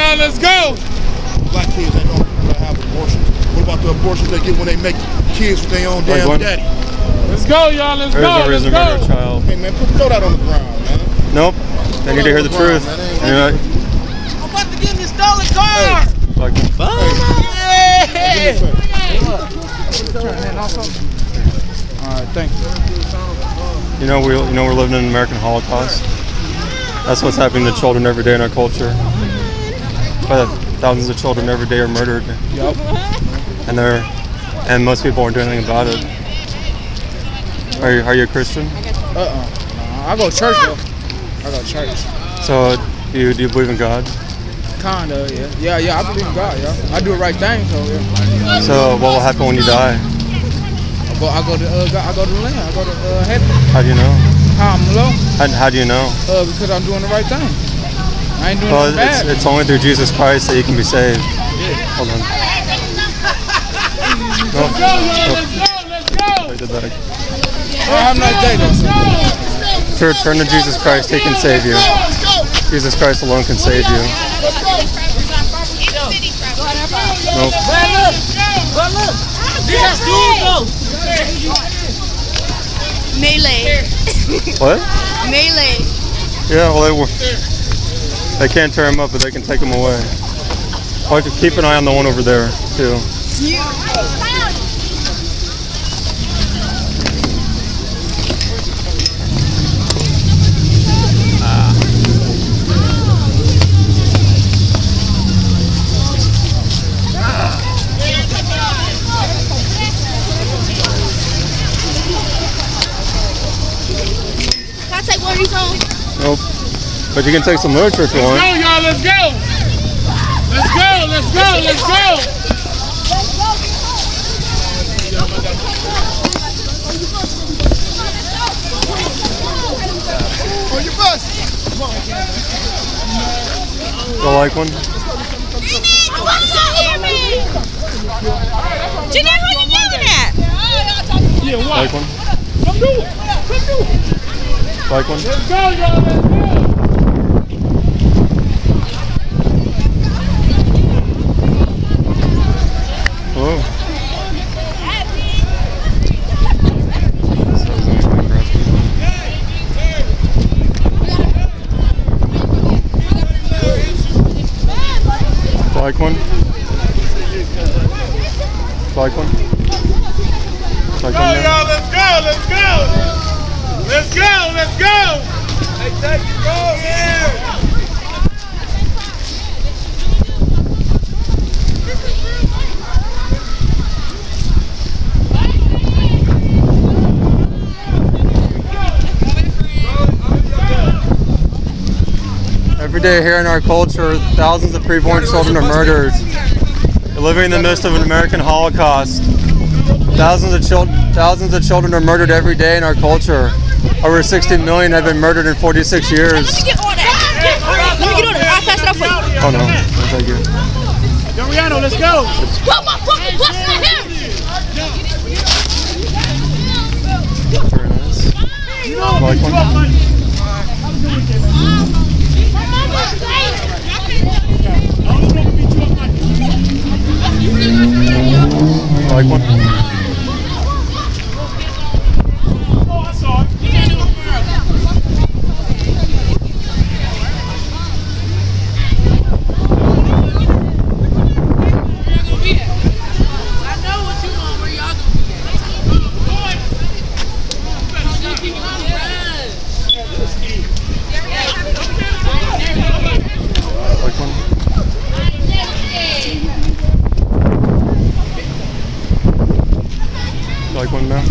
y'all, let's go. Black kids ain't gonna have abortions. What about the abortions they get when they make kids with their own damn daddy? Let's go, y'all, let's go. There's no reason to murder a child. Hey, man, throw that on the ground, man. Nope. They need to hear the truth. I'm about to get in this stolen car. Like, Hey. Alright, thank you. you know we're living in an American holocaust. That's what's happening to children every day in our culture. But thousands of children every day are murdered. Yep. And most people aren't doing anything about it. Are you a Christian? No, I go to church though. I go to church. So do you believe in God? Kinda, yeah. Yeah, I believe in God, yeah. I do the right thing, so yeah. So what will happen when you die? I go to the land. I go to heaven. How do you know? How I'm alone? How do you know? Because I'm doing the right thing. I ain't doing Well, nothing bad. it's only through Jesus Christ that you can be saved. Hold on. Let's go, let's go. Right to the back. Have a nice day, though. Turn to Jesus Christ. He can save you. Jesus Christ alone can save you. Nope. Melee. What? Melee. Yeah, well, they can't tear him up, but they can take him away. Well, keep an eye on the one over there, too. Can I take one of these home? Nope. But you can take some literature if you want. Let's go, y'all, let's go. Let's go, let's go, let's go. On your bus. You like one? Jeanette, what are you yelling at? Yeah, what? Like one? Come do it. Come do it. Like one? Let's go, y'all, let's go. Whoa. Like one? Like one? Like Go, one there? y'all, let's go, let's go. Let's go, let's go. Hey, take it, go, yeah. Every day here in our culture, thousands of preborn children are murdered. We're living in the midst of an American holocaust. Thousands of children are murdered every day in our culture. Over 60 million have been murdered in 46 years. Let me get all that. Let me get all that. I'll pass it up for you. Oh no, thank you. Doriano, let's go. Put my fucking bus on him. Very nice. Like one? Like one? Oh, I saw it. I know what you want, where y'all gonna Like one? Like one now?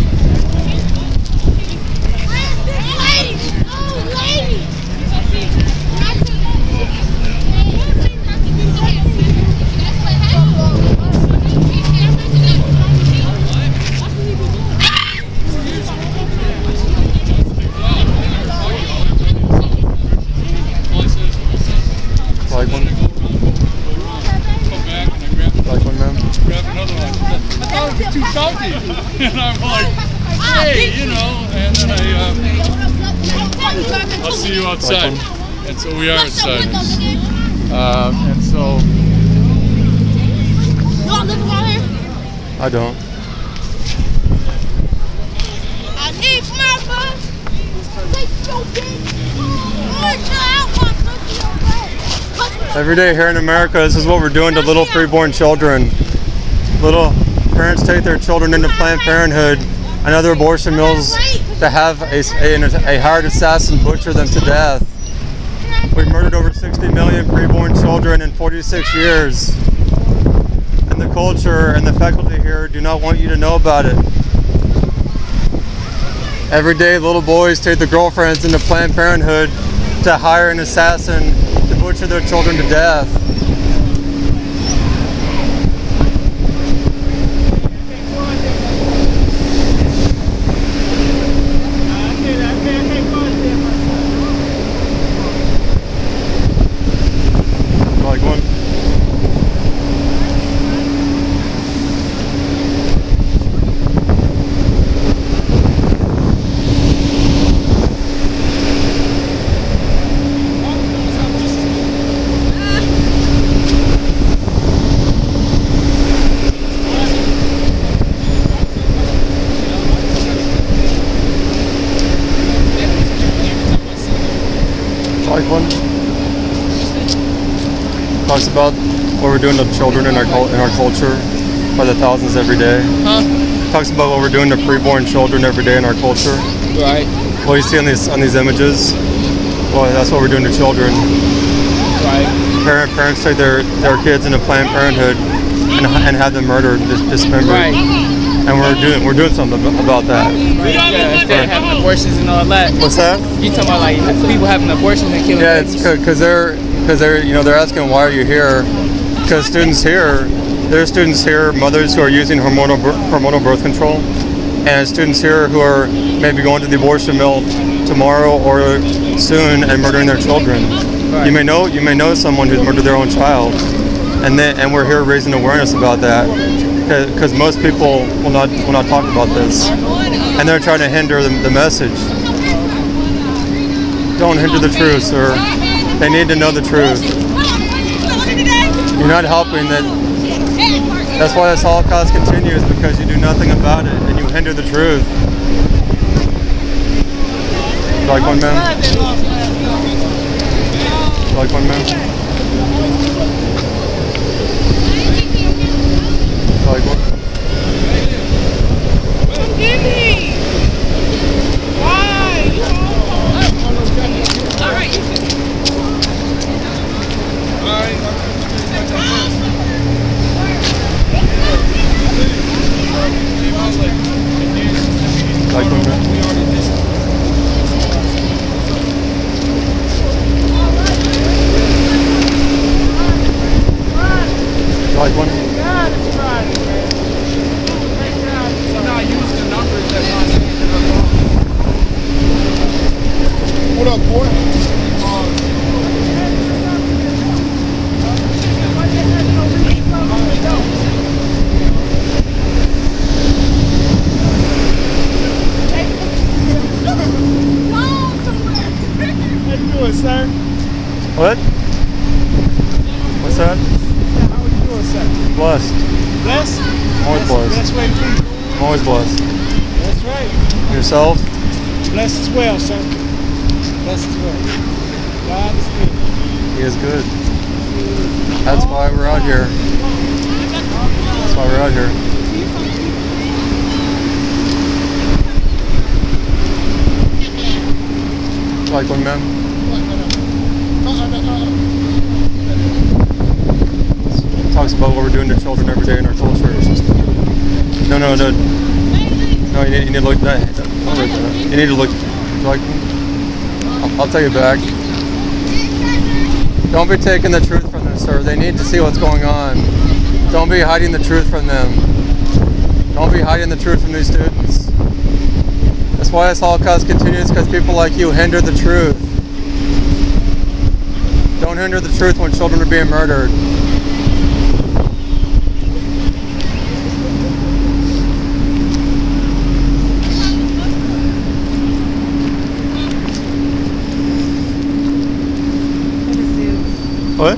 Like one? Like one, ma'am? Grab another one. I thought it was too salty. And I'm like, hey, you know, and then I'll see you outside. And so we are outside. And so You all live around here? I don't. I need my bus. Take your bitch. Chill out, my Every day here in America, this is what we're doing to little preborn children. Little parents take their children into Planned Parenthood and other abortion mills to have a hired assassin butcher them to death. We've murdered over 60 million preborn children in 46 years. And the culture and the faculty here do not want you to know about it. Every day, little boys take their girlfriends into Planned Parenthood to hire an assassin to butcher their children to death. Like one. Like one. Talks about what we're doing to children in our culture by the thousands every day. Huh? Talks about what we're doing to preborn children every day in our culture. Right. What you see on these images, well, that's what we're doing to children. Right. Parents take their kids into Planned Parenthood and have them murdered, dismembered. Right. And we're doing something about that. Yeah, instead of having abortions and all that. What's that? You talking about like people having abortions and killing Yeah, babies? it's because they're they're asking why are you here? Because there are students here, mothers who are using hormonal birth control, and students here who are maybe going to the abortion mill tomorrow or soon and murdering their children. Right. You may know someone who's murdered their own child, and we're here raising awareness about that because most people will not talk about this, and they're trying to hinder the message. Don't hinder the truth, sir. They need to know the truth. You're not helping that. That's why this Holocaust continues, because you do nothing about it and you hinder the truth. Like one man? Like one man? Like one? Give me. Why? All right. Like one man? Like one? What up, boy? How you doing, sir? What? What's that? How are you doing, sir? Blessed. Blessed? Always That's blessed. the best way to be. I'm always blessed. That's right. Yourself? Blessed as well, sir. Blessed as well. God is good. He is good. That's why we're out here. That's why we're out here. Like one man? Talks about what we're doing to children every day in our culture. No, you need to look. You need to look. Like, I'll tell you back. Don't be taking the truth from them, sir. They need to see what's going on. Don't be hiding the truth from them. Don't be hiding the truth from these students. That's why this Holocaust continues, because people like you hinder the truth. Don't hinder the truth when children are being murdered. What?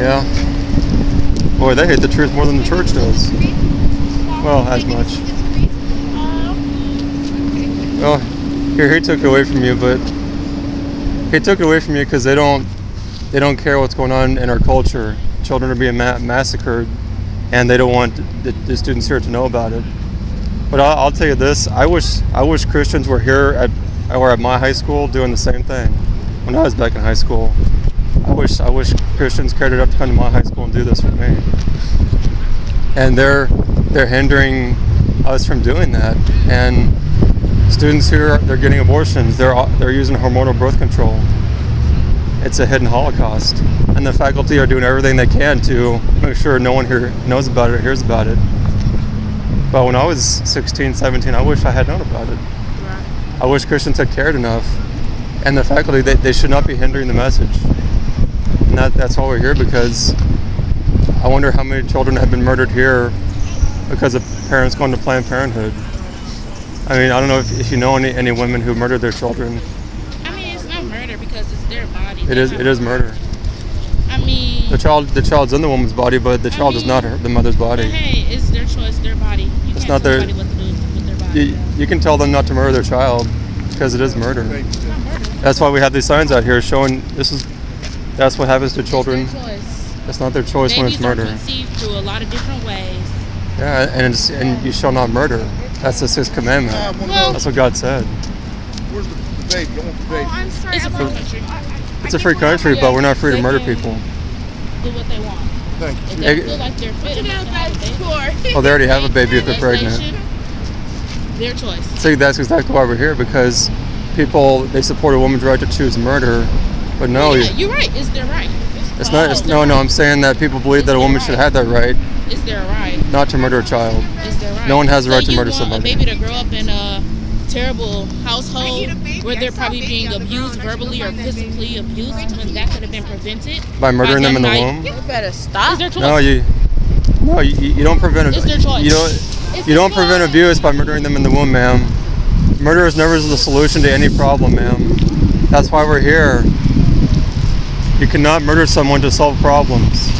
Yeah. Boy, they hate the truth more than the church does. Well, as much. Well, here he took it away from you, but he took it away from you because they don't care what's going on in our culture. Children are being massacred, and they don't want the students here to know about it. But I'll tell you this: I wish Christians were here at my high school doing the same thing when I was back in high school. I wish Christians cared enough to come to my high school and do this for me. And they're hindering us from doing that. And students here, they're getting abortions. They're using hormonal birth control. It's a hidden holocaust. And the faculty are doing everything they can to make sure no one here knows about it or hears about it. But when I was 16, 17, I wish I had known about it. I wish Christians had cared enough. And the faculty, they should not be hindering the message. And that's why we're here, because I wonder how many children have been murdered here because of parents going to Planned Parenthood. I mean, I don't know if you know any women who murdered their children. I mean, it's not murder because it's their body. It is murder. I mean, the child's in the woman's body, but the child is not the mother's body. Hey, it's their choice, their body. You it's can't not tell their. somebody what to do with their body. You can tell them not to murder their child because it is murder. It's not murder. That's why we have these signs out here showing that's what happens to children. It's their choice. It's not their choice when it's murder. Babies are conceived through a lot of different ways. Yeah, and you shall not murder. That's the 6th commandment. That's what God said. Where's the baby? I want the baby. I'm sorry. It's a free country. It's a free country, but we're not free to murder people. Do what they want. Thank you. If they feel like they're fit enough to have a baby. Well, they already have a baby if they're pregnant. Their choice. See, that's exactly why we're here, because they support a woman's right to choose murder, but no. Yeah, you're right. It's their right. It's not. No. I'm saying that people believe that a woman should have that right. It's their right. Not to murder a child. It's their right. No one has the right to murder So you want somebody. a baby to grow up in a terrible household where they're probably being abused verbally or physically abused, when that could have been prevented By murdering them in the womb? You better stop. It's their choice. No, you don't prevent. It's their choice. You don't prevent abuse by murdering them in the womb, ma'am. Murder is never the solution to any problem, ma'am. That's why we're here. You cannot murder someone to solve problems.